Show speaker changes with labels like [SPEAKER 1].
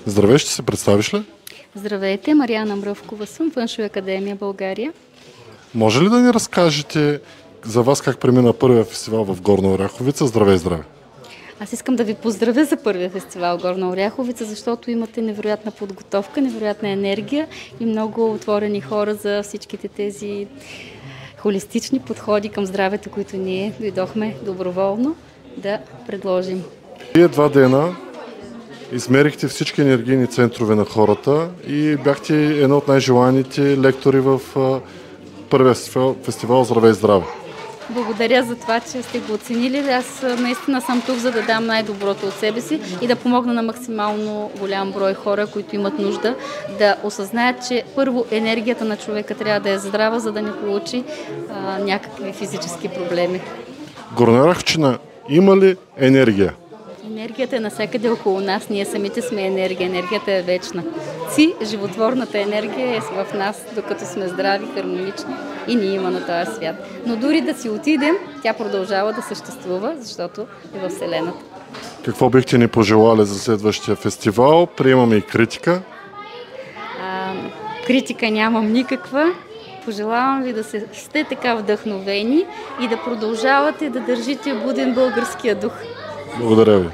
[SPEAKER 1] Здравей, ще се представиш ли?
[SPEAKER 2] Здравейте, Мариана Мръвкова съм, Външна академия България.
[SPEAKER 1] Може ли да ни разкажете за вас как премина първия фестивал в Горна Оряховица? Здравей, здравей!
[SPEAKER 2] Аз искам да ви поздравя за първия фестивал Горна Оряховица, защото имате невероятна подготовка, невероятна енергия и много отворени хора за всичките тези холистични подходи към здравето, които ние дойдохме доброволно да предложим.
[SPEAKER 1] Вие 2 дена измерихте всички енергийни центрове на хората и бяхте една от най-желаните лектори в първия фестивал Здравей, здраве!
[SPEAKER 2] Благодаря за това, че сте го оценили. Аз наистина съм тук, за да дам най-доброто от себе си и да помогна на максимално голям брой хора, които имат нужда да осъзнаят, че първо енергията на човека трябва да е здрава, за да не получи някакви физически проблеми.
[SPEAKER 1] Горна Оряховчина има ли енергия?
[SPEAKER 2] Енергията е навсякъде около нас. Ние самите сме енергия. Енергията е вечна. Животворната енергия е в нас, докато сме здрави, хармонични и ние има на този свят. Но дори да си отидем, тя продължава да съществува, защото е във Вселената.
[SPEAKER 1] Какво бихте ни пожелали за следващия фестивал? Приемаме и критика.
[SPEAKER 2] Критика нямам никаква. Пожелавам ви да сте така вдъхновени и да продължавате да държите буден българския дух.
[SPEAKER 1] Благодаря ви.